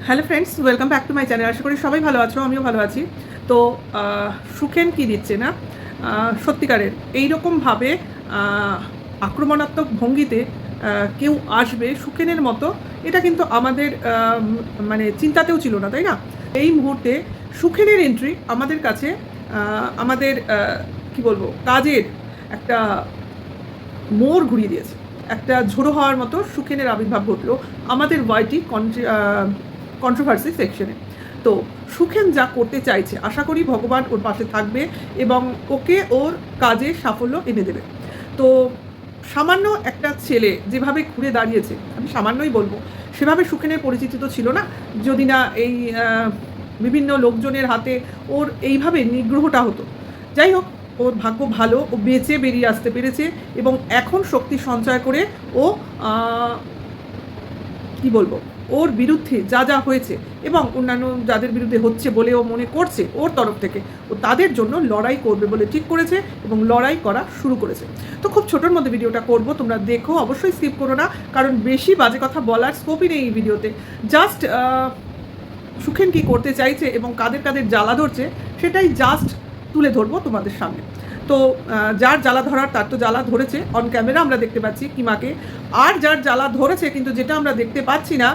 Hello friends, welcome back to my channel. আশা করি সবাই ভালো আছো, আমিও ভালো আছি। তো সুখেন কি দিচ্ছে না, সত্যিকারের এইরকমভাবে আক্রমণাত্মক ভঙ্গিতে কেউ আসবে সুখেনের মতো, এটা কিন্তু আমাদের মানে চিন্তাতেও ছিল না, তাই না? এই মুহূর্তে সুখেনের এন্ট্রি আমাদের কাছে আমাদের কি বলবো, কাজের একটা মোড় ঘুরিয়ে দিয়েছে। একটা ঝোড়ো হওয়ার মতো সুখেনের আবির্ভাব ঘটলো আমাদের ওয়াইটি কন্ট্রোভার্সি সেকশনে। তো সুখেন যা করতে চাইছে, আশা করি ভগবান ওর পাশে থাকবে এবং ওকে ওর কাজে সাফল্য এনে দেবে। তো সামান্য একটা ছেলে যেভাবে ঘুরে দাঁড়িয়েছে, আমি সামান্যই বলবো, সেভাবে সুখেনের পরিচিতি তো ছিল না যদি না এই বিভিন্ন লোকজনের হাতে ওর এইভাবে নিগ্রহটা হতো। যাই হোক, ওর ভাগ্য ভালো, ও বেঁচে বেরিয়ে আসতে পেরেছে এবং এখন শক্তি সঞ্চয় করে ও কি বলবো, ওর বিরুদ্ধে যা যা হয়েছে এবং অন্যান্য যাদের বিরুদ্ধে হচ্ছে বলে ও মনে করছে ওর তরফ থেকে, ও তাদের জন্য লড়াই করবে বলে ঠিক করেছে এবং লড়াই করা শুরু করেছে। তো খুব ছোটোর মধ্যে ভিডিওটা করব, তোমরা দেখো, অবশ্যই স্কিপ করো না, কারণ বেশি বাজে কথা বলার স্কোপই নেই এই ভিডিওতে। জাস্ট সুখেন কী করতে চাইছে এবং কাদের কাদের জ্বালা ধরছে সেটাই জাস্ট তুলে ধরবো তোমাদের সামনে। তো যার জ্বালা ধরার তার তো জ্বালা ধরেছে, অন ক্যামেরা আমরা দেখতে পাচ্ছি কিমাকে। আর যার জ্বালা ধরেছে কিন্তু যেটা আমরা দেখতে পাচ্ছি না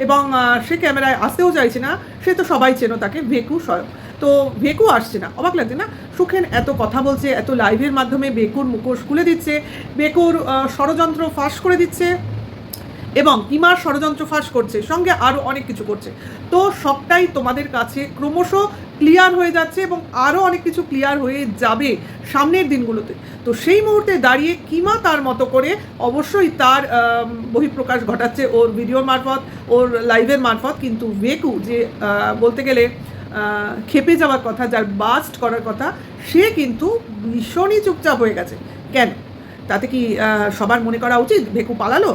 এবং সে ক্যামেরায় আসতেও চাইছে না, সে তো সবাই চেনো তাকে, ভেকু স্বয়ং। তো ভেকু আসছে না, অবাক লাগছে না? সুখেন এত কথা বলছে, এত লাইভের মাধ্যমে বেকুর মুখোশ খুলে দিচ্ছে, বেকুর ষড়যন্ত্র ফাঁস করে দিচ্ছে এবং কিমার ষড়যন্ত্র ফাঁস করছে, সঙ্গে আরও অনেক কিছু করছে। তো সবটাই তোমাদের কাছে ক্রমশ ক্লিয়ার হয়ে যাচ্ছে এবং আরও অনেক কিছু ক্লিয়ার হয়ে যাবে সামনের দিনগুলোতে। তো সেই মুহূর্তে দাঁড়িয়ে কিমা তার মতো করে অবশ্যই তার বহিঃপ্রকাশ ঘটাচ্ছে ওর ভিডিওর মারফত, ওর লাইভের মারফত। কিন্তু ভেকু যে বলতে গেলে খেপে যাওয়ার কথা, যার বাস্ট করার কথা, সে কিন্তু ভীষণই চুপচাপ হয়ে গেছে। কেন? তাতে কি সবার মনে করা উচিত ভেকু পালালো?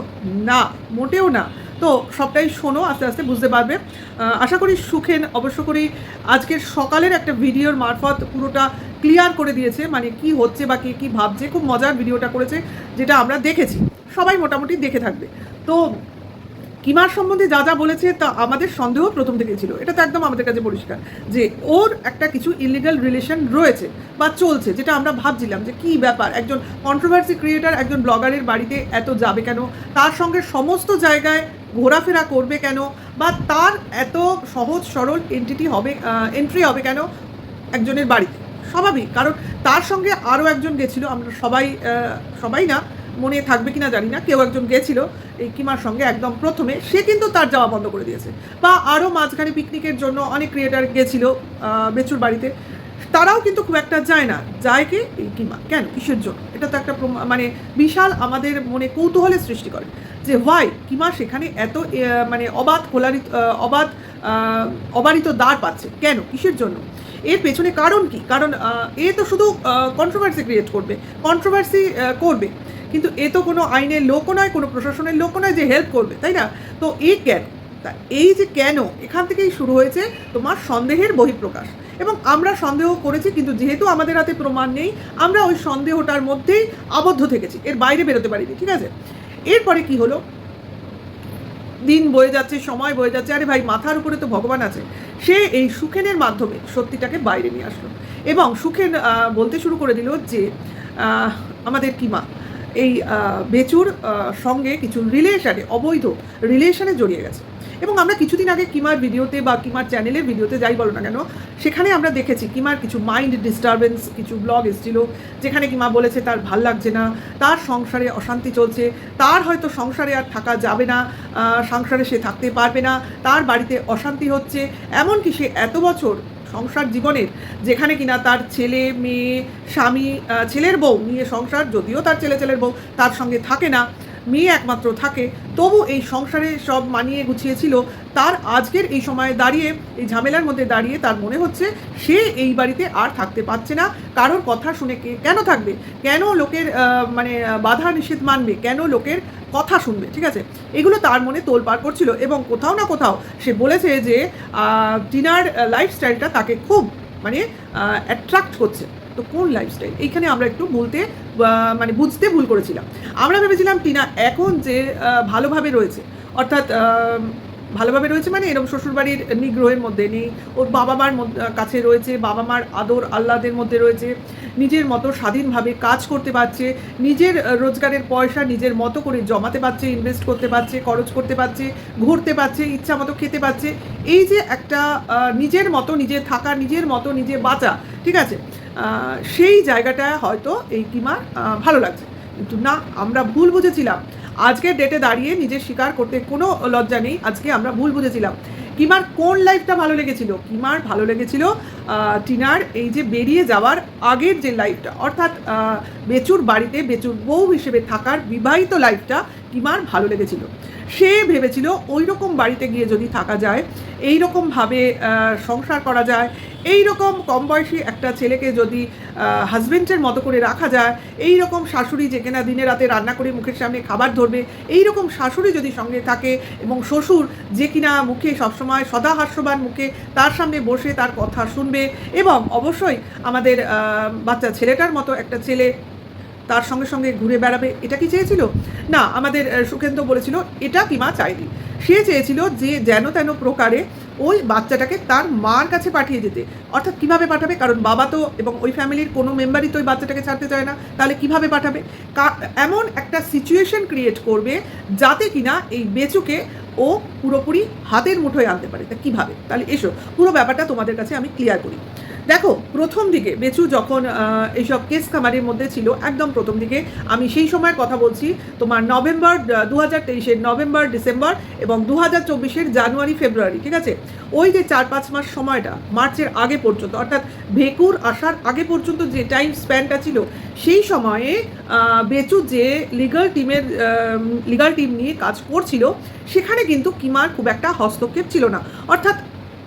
না, মোটেও না। তো সবটাই শোনো, আস্তে আস্তে বুঝতে পারবে। আশা করি সুখেন অবশ্য করেই আজকের সকালের একটা ভিডিওর মারফত পুরোটা ক্লিয়ার করে দিয়েছে, মানে কি হচ্ছে বা কে কী ভাবছে। খুব মজার ভিডিওটা করেছে, যেটা আমরা দেখেছি, সবাই মোটামুটি দেখে থাকবে। তো কিমার সম্বন্ধে যা যা বলেছে তা আমাদের সন্দেহ প্রথম থেকেই ছিল, এটা তো একদম আমাদের কাছে পরিষ্কার যে ওর একটা কিছু ইলিগাল রিলেশন রয়েছে বা চলছে, যেটা আমরা ভাবছিলাম যে কী ব্যাপার, একজন কন্ট্রোভার্সি ক্রিয়েটার একজন ব্লগারের বাড়িতে এত যাবে কেন, তার সঙ্গে সমস্ত জায়গায় ঘোরাফেরা করবে কেন, বা তার এত সহজ সরল এন্ট্রি হবে কেন একজনের বাড়িতে। স্বাভাবিক, কারণ তার সঙ্গে আরও একজন গেছিলো, আমরা সবাই না, মনে থাকবে কিনা জানি না, কেউ একজন গেছিলো এই কিমার সঙ্গে একদম প্রথমে, সে কিন্তু তার যাওয়া বন্ধ করে দিয়েছে। বা আরও মাঝখানে পিকনিকের জন্য অনেক ক্রিয়েটার গেছিলো বেচুর বাড়িতে, তারাও কিন্তু খুব একটা যায় না। যায় কি এই কিমা? কেন, কিসের জন্য? এটা তো একটা মানে বিশাল আমাদের মনে কৌতূহলের সৃষ্টি করে যে হোয়াই কিমা সেখানে এত মানে অবারিত দ্বার পাচ্ছে কেন, কিসের জন্য? এর পেছনে কারণ কি? কারণ এ তো শুধু কন্ট্রোভার্সি ক্রিয়েট করবে, কন্ট্রোভার্সি করবে, কিন্তু এ তো কোনো আইনের লোকও নয়, কোনো প্রশাসনের লোকও নয় যে হেল্প করবে, তাই না? তো এই কেন, তা এই যে কেন, এখান থেকেই শুরু হয়েছে তোমার সন্দেহের বহিঃপ্রকাশ। এবং আমরা সন্দেহ করেছি, কিন্তু যেহেতু আমাদের হাতে প্রমাণ নেই, আমরা ওই সন্দেহটার মধ্যেই আবদ্ধ থেকেছি, এর বাইরে বেরোতে পারিনি, ঠিক আছে? এরপরে কি হলো, দিন বয়ে যাচ্ছে, সময় বয়ে যাচ্ছে, আরে ভাই মাথার উপরে তো ভগবান আছে। সে এই সুখেনের মাধ্যমে সত্যিটাকে বাইরে নিয়ে আসলো এবং সুখেন বলতে শুরু করে দিল যে আমাদের কিমা এই বেচুর সঙ্গে কিছু অবৈধ রিলেশনে জড়িয়ে গেছে। এবং আমরা কিছুদিন আগে কিমার ভিডিওতে বা কিমার চ্যানেলের ভিডিওতে যাই বলো না কেন, সেখানে আমরা দেখেছি কিমার কিছু মাইন্ড ডিস্টারবেন্স, কিছু ব্লগ এসেছিলো যেখানে কিমা বলেছে তার ভাল লাগছে না, তার সংসারে অশান্তি চলছে, তার হয়তো সংসারে আর থাকা যাবে না, সংসারে সে থাকতে পারবে না, তার বাড়িতে অশান্তি হচ্ছে। এমনকি সে এত বছর সংসার জীবনের, যেখানে কিনা তার ছেলে মেয়ে স্বামী, ছেলের বউ নিয়ে সংসার, যদিও তার ছেলের বউ তার সঙ্গে থাকে না, মেয়ে একমাত্র থাকে, তবু এই সংসারে সব মানিয়ে গুছিয়েছিল। তার আজকের এই সময়ে দাঁড়িয়ে, এই ঝামেলার মধ্যে দাঁড়িয়ে তার মনে হচ্ছে সে এই বাড়িতে আর থাকতে পারছে না। কারোর কথা শুনে কেন থাকবে, কেন লোকের মানে বাধা নিষেধ মানবে, কেন লোকের কথা শুনবে, ঠিক আছে? এগুলো তার মনে তোলপাড় করছিল এবং কোথাও না কোথাও সে বলেছে যে টিনার লাইফস্টাইলটা তাকে খুব মানে অ্যাট্রাক্ট করছে। তো কোন লাইফস্টাইল, এইখানে আমরা একটু বুঝতে ভুল করেছিলাম। আমরা ভেবেছিলাম টিনা এখন যে ভালোভাবে রয়েছে, অর্থাৎ ভালোভাবে রয়েছে মানে এরকম শ্বশুরবাড়ির নিগ্রহের মধ্যে নেই, ওর বাবা মার কাছে রয়েছে, বাবা মার আদর আহ্লাদের মধ্যে রয়েছে, নিজের মতো স্বাধীনভাবে কাজ করতে পারছে, নিজের রোজগারের পয়সা নিজের মতো করে জমাতে পারছে, ইনভেস্ট করতে পারছে, খরচ করতে পারছে, ঘুরতে পারছে, ইচ্ছা মতো খেতে পারছে। এই যে একটা নিজের মতো নিজে থাকা, নিজের মতো নিজে বাঁচা, ঠিক আছে, সেই জায়গাটা হয়তো এই কিমার ভালো লাগছে। কিন্তু না, আমরা ভুল বুঝেছিলাম। আজকের ডেটে দাঁড়িয়ে নিজের স্বীকার করতে কোনো লজ্জা নেই, আজকে আমরা ভুল বুঝেছিলাম। কিমার কোন লাইফটা ভালো লেগেছিল? কিমার ভালো লেগেছিল টিনার এই যে বেরিয়ে যাওয়ার আগের যে লাইফটা, অর্থাৎ বেচুর বাড়িতে বেচুর বউ হিসেবে থাকার বিবাহিত লাইফটা কিমার ভালো লেগেছিল। সে ভেবেছিল ওই রকম বাড়িতে গিয়ে যদি থাকা যায়, এই রকমভাবে সংসার করা যায়, এই রকম কম বয়সী একটা ছেলেকে যদি হাজবেন্ডের মতো করে রাখা যায়, এই রকম শাশুড়ি যে কিনা দিনে রাতে রান্না করে মুখের সামনে খাবার ধরবে, এই রকম শাশুড়ি যদি সঙ্গে থাকে এবং শ্বশুর যে কিনা মুখে সবসময় সদা হাস্যবান মুখে তার সামনে বসে তার কথা শুনবে, এবং অবশ্যই আমাদের বাচ্চা ছেলেটার মতো একটা ছেলে তার সঙ্গে সঙ্গে ঘুরে বেড়াবে, এটা কি চেয়েছিল? না, আমাদের সুখেন্দু বলেছিল এটা কিমা চায়নি। সে চেয়েছিল যে যেন তেন প্রকারে ওই বাচ্চাটাকে তার মার কাছে পাঠিয়ে দিতে। অর্থাৎ কীভাবে পাঠাবে? কারণ বাবা তো এবং ওই ফ্যামিলির কোনো মেম্বারই তো ওই বাচ্চাটাকে ছাড়তে চায় না, তাহলে কীভাবে পাঠাবে? এমন একটা সিচুয়েশন ক্রিয়েট করবে যাতে কিনা এই বেচুকে ও পুরোপুরি হাতের মুঠোয় আনতে পারে। তা কীভাবে? তাহলে এসো পুরো ব্যাপারটা তোমাদের কাছে আমি ক্লিয়ার করি। দেখো, প্রথম দিকে বেচু যখন এইসব কেস কামারির মধ্যে ছিল, একদম প্রথম দিকে, আমি সেই সময়ের কথা বলছি, তোমার নভেম্বর 2023-এর নভেম্বর ডিসেম্বর এবং 2024-এর জানুয়ারি ফেব্রুয়ারি, ঠিক আছে, ওই যে 4-5 মাস সময়টা, মার্চের আগে পর্যন্ত, অর্থাৎ ভেকুর আসার আগে পর্যন্ত যে টাইম স্প্যানটা ছিল, সেই সময়ে বেচু যে লিগাল টিম নিয়ে কাজ করছিল, সেখানে কিন্তু কিমার খুব একটা হস্তক্ষেপ ছিল না। অর্থাৎ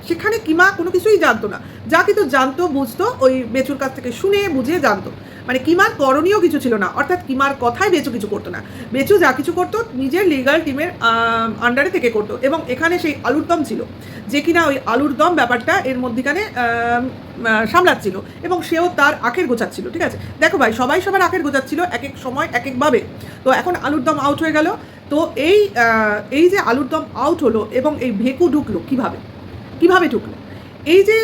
সেখানে কিমা কোনো কিছুই জানতো না, যা কিন্তু জানতো বুঝতো ওই বেচুর কাছ থেকে শুনে বুঝে জানতো। মানে কিমার করণীয় কিছু ছিল না, অর্থাৎ কিমার কথায় বেচু কিছু করতো না। বেচু যা কিছু করতো নিজের লিগাল টিমের আন্ডারে থেকে করতো। এবং এখানে সেই আলুর দম ছিল যে কিনা ওই আলুর দম ব্যাপারটা এর মধ্যিখানে সামলাচ্ছিল, এবং সেও তার আখের গোছাচ্ছিল, ঠিক আছে। দেখো ভাই, সবাই সবার আখের গোছাচ্ছিল এক এক সময় এক একভাবে। তো এখন আলুর দম আউট হয়ে গেল। তো এই যে আলুর দম আউট হলো এবং এই ভেকু ঢুকলো কিভাবে ঢুকলো? এই যে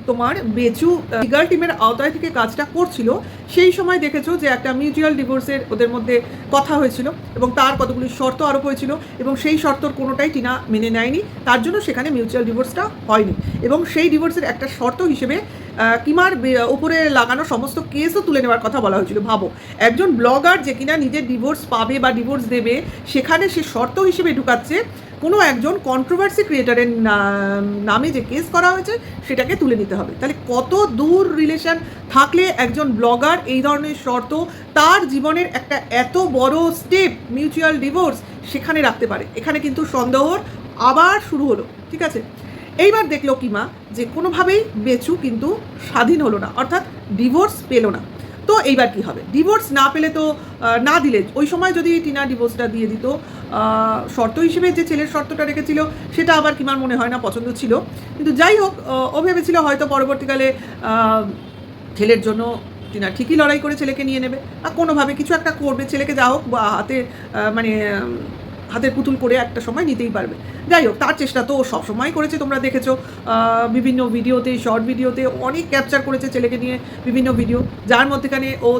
তোমার বেচু লিগাল টিমের আওতায় থেকে কাজটা করছিল, সেই সময় দেখেছো যে একটা মিউচুয়াল ডিভোর্সের ওদের মধ্যে কথা হয়েছিল এবং তার কতগুলি শর্ত আরোপ হয়েছিল, এবং সেই শর্তর কোনোটাই টিনা মেনে নেয়নি, তার জন্য সেখানে মিউচুয়াল ডিভোর্সটা হয়নি। এবং সেই ডিভোর্সের একটা শর্ত হিসেবে কিমার ওপরে লাগানো সমস্ত কেসও তুলে নেওয়ার কথা বলা হয়েছিল। ভাবো, একজন ব্লগার যে কিনা নিজের ডিভোর্স পাবে বা ডিভোর্স দেবে, সেখানে সে শর্ত হিসেবে ঢুকাচ্ছে কোনো একজন কন্ট্রোভার্সি ক্রিয়েটারের নামে যে কেস করা হয়েছে সেটাকে তুলে নিতে হবে। তাহলে কত দূর রিলেশন থাকলে একজন ব্লগার এই ধরনের শর্ত তার জীবনের একটা এত বড় স্টেপ মিউচুয়াল ডিভোর্স সেখানে রাখতে পারে? এখানে কিন্তু সন্দেহর আবার শুরু হলো, ঠিক আছে। এইবার দেখলো কিমা যে কোনোভাবেই বেচু কিন্তু স্বাধীন হলো না, অর্থাৎ ডিভোর্স পেলো না। তো এইবার কি হবে? ডিভোর্স না পেলে তো না দিলে, ওই সময় যদি টিনা ডিভোর্সটা দিয়ে দিত, শর্ত হিসেবে যে ছেলের শর্তটা রেখেছিল সেটা আবার কিমার মনে হয় না পছন্দ ছিল। কিন্তু যাই হোক, ও ভেবেছিল হয়তো পরবর্তীকালে ছেলের জন্য টিনা ঠিকই লড়াই করে ছেলেকে নিয়ে নেবে, আর কোনোভাবে কিছু একটা করবে, ছেলেকে যা হোক বা হাতের পুতুল করে একটা সময় নিতেই পারবে। যাই হোক, তার চেষ্টা তো ও সবসময় করেছে, তোমরা দেখেছো বিভিন্ন ভিডিওতে, শর্ট ভিডিওতে অনেক ক্যাপচার করেছে ছেলেকে নিয়ে বিভিন্ন ভিডিও, যার মধ্যেখানে ও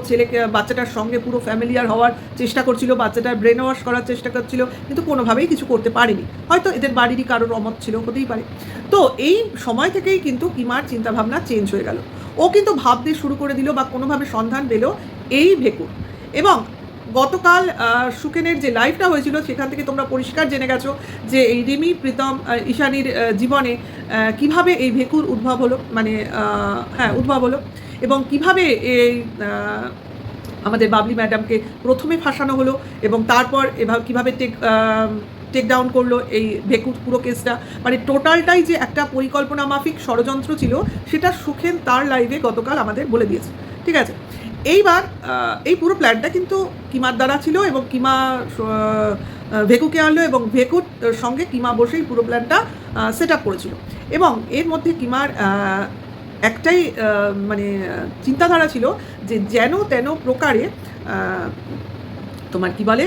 বাচ্চাটার সঙ্গে পুরো ফ্যামিলিয়ার হওয়ার চেষ্টা করছিল, বাচ্চাটার ব্রেন ওয়াশ করার চেষ্টা করছিল, কিন্তু কোনোভাবেই কিছু করতে পারেনি। হয়তো এদের বাড়িরই কারোর অমত ছিল, হতেই পারে। তো এই সময় থেকেই কিন্তু কিমার চিন্তাভাবনা চেঞ্জ হয়ে গেল। ও কিন্তু ভাবতে শুরু করে দিল বা কোনোভাবে সন্ধান পেল এই ভেকুর। এবং গতকাল সুকেনের যে লাইভটা হয়েছিল সেখান থেকে তোমরা পরিষ্কার জেনে গেছো যে এই রিমি, প্রীতম, ঈশানীর জীবনে কিভাবে এই ভেকুর উদ্ভব হলো, উদ্ভব হলো, এবং কিভাবে এই আমাদের বাবলি ম্যাডামকে প্রথমে ফাঁসানো হলো এবং তারপর কিভাবে টেক ডাউন করলো এই ভেকুর পুরো কেসটা। মানে টোটালটাই যে একটা পরিকল্পনা মাফিক ষড়যন্ত্র ছিল, সেটা সুখেন তার লাইভে গতকাল আমাদের বলে দিয়েছে, ঠিক আছে। এইবার এই পুরো প্ল্যানটা কিন্তু কিমার দ্বারা ছিল, এবং কিমা ভেকুকে আনলো এবং ভেকুর সঙ্গে কিমা বসেই পুরো প্ল্যানটা সেট আপ করেছিল। এবং এর মধ্যে কিমার একটাই চিন্তাধারা ছিল যে যেন তেন প্রকারে তোমার কি বলে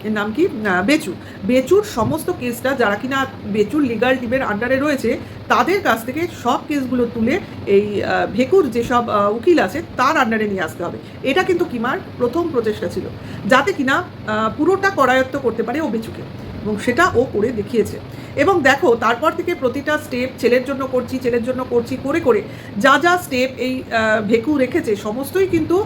এর নাম কি, বেচু। বেচুর সমস্ত কেসটা যারা কিনা বেচুর লিগাল টিমের আন্ডারে রয়েছে তাদের কাছ থেকে সব কেসগুলো তুলে এই ভেকুর যেসব উকিল আছে তার আন্ডারে নিয়ে আসতে হবে। এটা কিন্তু কিমার প্রথম প্রচেষ্টা ছিল, যাতে কিনা পুরোটা করায়ত্ত করতে পারে ও বেচুকে, এবং সেটা ও করে দেখিয়েছে। এবং দেখো তারপর থেকে প্রতিটা স্টেপ ছেলের জন্য করছি করে করে যা যা স্টেপ এই ভেকু রেখেছে সমস্তই কিন্তু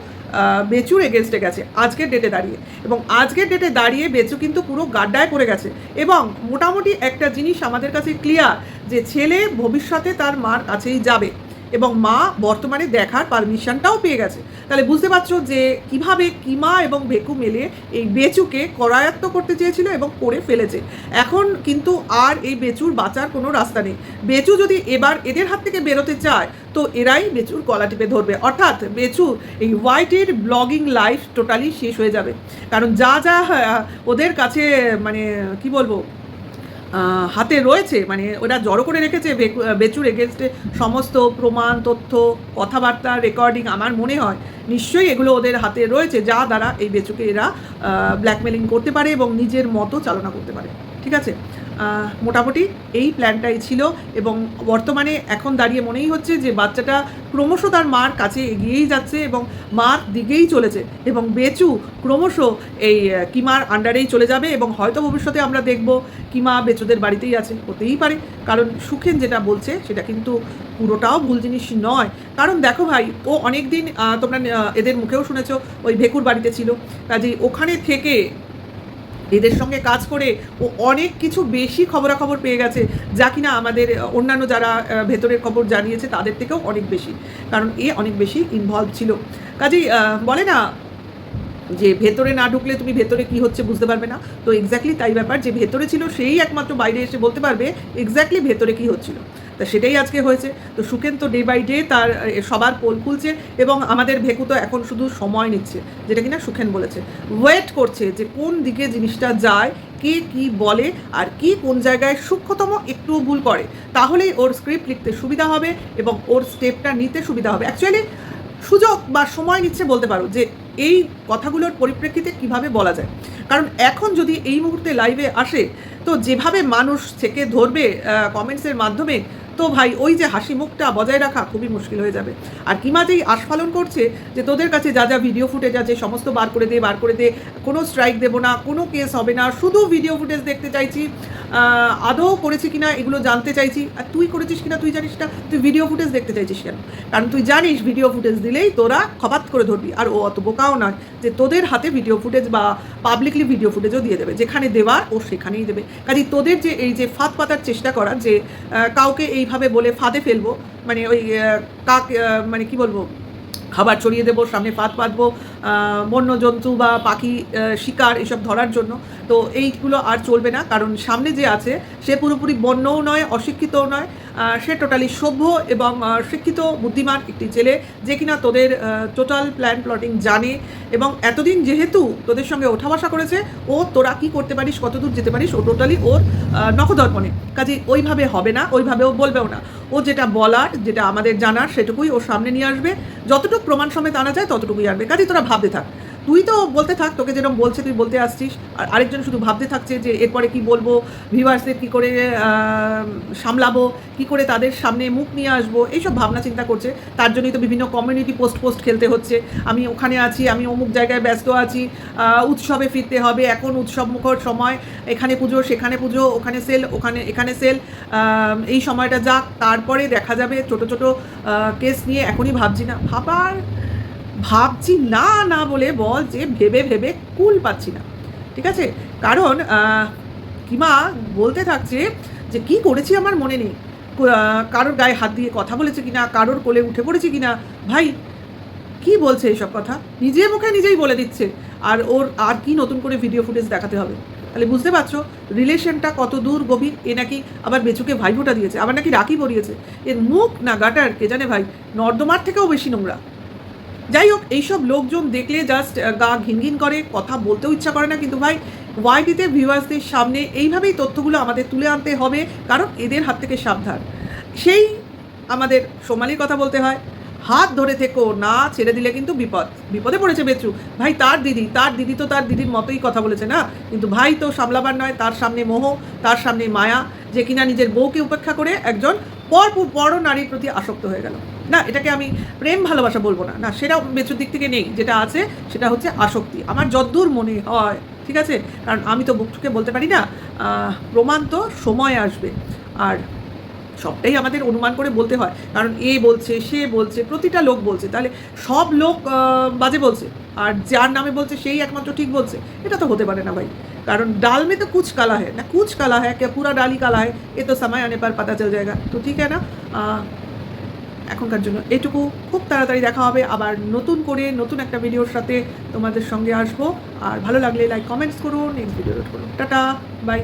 বেচুর এগেনস্টে গেছে আজকের ডেটে দাঁড়িয়ে। এবং আজকের ডেটে দাঁড়িয়ে বেচু কিন্তু পুরো গাড্ডায় পড়ে গেছে। এবং মোটামুটি একটা জিনিস আমাদের কাছে ক্লিয়ার, যে ছেলে ভবিষ্যতে তার মার কাছেই যাবে এবং মা বর্তমানে দেখার পারমিশনটাও পেয়ে গেছে। তাহলে বুঝতে পারছো যে কিভাবে কিমা এবং ভেকু মিলে এই বেচুকে করায়ত্ত করতে চেয়েছিল এবং করে ফেলেছে। এখন কিন্তু আর এই বেচুর বাঁচার কোনো রাস্তা নেই। বেচু যদি এবার এদের হাত থেকে বেরোতে চায় তো এরাই বেচুর গলা টিপে ধরবে, অর্থাৎ বেচু এই হোয়াইটের ব্লগিং লাইফ টোটালি শেষ হয়ে যাবে। কারণ যা যা ওদের কাছে মানে কি বলবো হাতে রয়েছে, মানে ওরা জড়ো করে রেখেছে বেচুর এগেনস্টে সমস্ত প্রমাণ, তথ্য, কথাবার্তা, রেকর্ডিং, আমার মনে হয় নিশ্চয়ই এগুলো ওদের হাতে রয়েছে, যা দ্বারা এই বেচুকে এরা ব্ল্যাকমেলিং করতে পারে এবং নিজের মতো চালনা করতে পারে। ঠিক আছে, মোটামুটি এই প্ল্যানটাই ছিল। এবং বর্তমানে এখন দাঁড়িয়ে মনেই হচ্ছে যে বাচ্চাটা ক্রমশ তার মার কাছে এগিয়েই যাচ্ছে এবং মার দিকেই চলেছে, এবং বেচু ক্রমশ এই কিমার আন্ডারেই চলে যাবে। এবং হয়তো ভবিষ্যতে আমরা দেখব কিমা বেচুদের বাড়িতেই আছে, হতেই পারে, কারণ সুখেন যেটা বলছে সেটা কিন্তু পুরোটাও ভুল জিনিস নয়। কারণ দেখো ভাই, ও অনেক দিন তোমরা এদের মুখেও শুনেছো ওই ভেকুর বাড়িতে ছিল, কাজেই ওখানে থেকে এদের সঙ্গে কাজ করে ও অনেক কিছু বেশি খবরাখবর পেয়ে গেছে, যা কিনা আমাদের অন্যান্য যারা ভেতরের খবর জানিয়েছে তাদের থেকেও অনেক বেশি, কারণ এ অনেক বেশি ইনভলভ ছিল। কাজেই বলে না যে ভেতরে না ঢুকলে তুমি ভেতরে কি হচ্ছে বুঝতে পারবে না, তো এক্স্যাক্টলি তাই ব্যাপার, যে ভেতরে ছিল সেই একমাত্র বাইরে এসে বলতে পারবে এক্স্যাক্টলি ভেতরে কি হচ্ছিল। তা সেটাই আজকে হয়েছে। তো সুখেন তো ডে বাই ডে তার সবার পোল খুলছে, এবং আমাদের ভেকু তো এখন শুধু সময় নিচ্ছে, যেটা কিনা সুখেন বলেছে, ওয়েট করছে যে কোন দিকে জিনিসটা যায়, কে কি বলে, আর কি কোন জায়গায় সূক্ষ্মতম একটু ভুল করে, তাহলেই ওর স্ক্রিপ্ট লিখতে সুবিধা হবে এবং ওর স্টেপটা নিতে সুবিধা হবে। অ্যাকচুয়ালি সুযোগ বা সময় নিচ্ছে বলতে পারো, যে এই কথাগুলোর পরিপ্রেক্ষিতে কিভাবে বলা যায়। কারণ এখন যদি এই মুহূর্তে লাইভে আসে তো যেভাবে মানুষ থেকে ধরবে কমেন্টসের মাধ্যমে, তো ভাই ওই যে হাসি মুখটা বজায় রাখা খুবই মুশকিল হয়ে যাবে। আর কিমা যেই আস্ফালন করছে যে তোদের কাছে যা যা ভিডিও ফুটেজ আছে সমস্ত বার করে দে, কোনো স্ট্রাইক দেবো না, কোনো কেস হবে না, শুধু ভিডিও ফুটেজ দেখতে চাইছি, আদৌ করেছি কিনা এগুলো জানতে চাইছি। আর তুই করেছিস কিনা তুই জানিস না, তুই ভিডিও ফুটেজ দেখতে চাইছিস কেন? কারণ তুই জানিস ভিডিও ফুটেজ দিলেই তোরা খপাত করে ধরবি। আর ও অত বোকাও নয় যে তোদের হাতে ভিডিও ফুটেজ বা পাবলিকলি ভিডিও ফুটেজও দিয়ে দেবে, যেখানে দেওয়ার ও সেখানেই দেবে। কাজে তোদের যে এই যে ফাঁদ পাতার চেষ্টা করা, যে কাউকে এইভাবে বলে ফাঁদে ফেলবো, মানে ওই কাক মানে কি বলবো, খাবার ছড়িয়ে দেবো, সামনে ফাঁদ পাতবো বন্য জন্তু বা পাখি শিকার এসব ধরার জন্য, তো এইগুলো আর চলবে না। কারণ সামনে যে আছে সে পুরোপুরি বন্যও নয়, অশিক্ষিতও নয়, সে টোটালি সভ্য এবং শিক্ষিত বুদ্ধিমান একটি ছেলে, যে কিনা তোদের টোটাল প্ল্যান প্লটিং জানে, এবং এতদিন যেহেতু তোদের সঙ্গে ওঠা বসা করেছে, ও তোরা কী করতে পারিস, কতদূর যেতে পারিস, ও টোটালি ওর নখদর্পণে। কাজে ওইভাবে হবে না, ওইভাবেও বলবেও না। ও যেটা বলার, যেটা আমাদের জানার, সেটুকুই ও সামনে নিয়ে আসবে, যতটুকু প্রমাণ সমেত আনা যায় ততটুকুই আনবে। কাজে তোরা ভাবতে থাক, তুই তো বলতে থাক, তোকে যেরকম বলছে তুই বলতে আসছিস, আর আরেকজন শুধু ভাবতে থাকছে যে এরপরে কি বলবো, ভিউয়ার্সদের কী করে সামলাবো, কী করে তাদের সামনে মুখ নিয়ে আসবো, এইসব ভাবনা চিন্তা করছে। তার জন্যই তো বিভিন্ন কমিউনিটি পোস্ট খেলতে হচ্ছে, আমি ওখানে আছি, আমি অমুক জায়গায় ব্যস্ত আছি, উৎসবে ফিরতে হবে, এখন উৎসব মুখর সময়, এখানে পুজো সেখানে পুজো, ওখানে সেল এখানে সেল, এই সময়টা যাক, তারপরে দেখা যাবে। ছোট ছোট কেস নিয়ে এখনই ভাবছি না বলে বল যে ভেবে ভেবে কুল পাচ্ছি না। ঠিক আছে, কারণ কিমা বলতে থাকছে যে কি করেছি আমার মনে নেই, কারোর গায়ে হাত দিয়ে কথা বলেছে কিনা, কারোর কোলে উঠে পড়েছি কিনা। ভাই কি বলছে এইসব কথা, নিজের মুখে নিজেই বলে দিচ্ছে, আর ওর আর কি নতুন করে ভিডিও ফুটেজ দেখাতে হবে? তাহলে বুঝতে পারছো রিলেশনটা কত দূর গভীর। এ নাকি আবার বেচুকে ভাইফোঁটা দিয়েছে, আবার নাকি রাখি পরিয়েছে। এর মুখ না গাটার কে জানে ভাই, নর্দমার থেকেও বেশি নোংরা। যাই হোক, এইসব লোকজন দেখলে জাস্ট গা ঘিনঘিন করে, কথা বলতেও ইচ্ছা করে না। কিন্তু ভাই ওয়াইটিতে ভিউয়ার্সদের সামনে এইভাবেই তথ্যগুলো আমাদের তুলে আনতে হবে, কারণ এদের হাত থেকে সাবধান। সেই আমাদের সোমালির কথা বলতে হয়, হাত ধরে থেকো, না ছেড়ে দিলে কিন্তু বিপদে পড়েছে বেচু। ভাই তার দিদি তো তার দিদির মতোই কথা বলেছে না, কিন্তু ভাই তো সামলাবার নয়, তার সামনে মোহ, তার সামনে মায়া, যে কিনা নিজের বউকে উপেক্ষা করে একজন বড় নারীর প্রতি আসক্ত হয়ে গেল। না, এটাকে আমি প্রেম ভালোবাসা বলবো না, না সেটা বেচুর দিক থেকে নেই, যেটা আছে সেটা হচ্ছে আসক্তি, আমার যদ্দূর মনে হয়। ঠিক আছে, কারণ আমি তো বুকটুকে বলতে পারি না, প্রমাণ তো সময় আসবে। আর সবটাই আমাদের অনুমান করে বলতে হয়, কারণ এ বলছে, সে বলছে, প্রতিটা লোক বলছে, তাহলে সব লোক বাজে বলছে আর যার নামে বলছে সেই একমাত্র ঠিক বলছে? এটা তো হতে পারে না ভাই। কারণ ডাল মে তো কুচ কালা হ্যায় না, কুচ কালা হ্যায় কে পুরা ডালই কালা হ্যায়, এ তো সময় আনে পার পাতা চল যায়গা। তো ঠিক না, এখনকার জন্য এটুকু। খুব তাড়াতাড়ি দেখা হবে আবার নতুন করে নতুন একটা ভিডিওর সাথে তোমাদের সঙ্গে আসবো। আর ভালো লাগলে লাইক কমেন্টস করুন, এই ভিডিও করুন। Tata, by.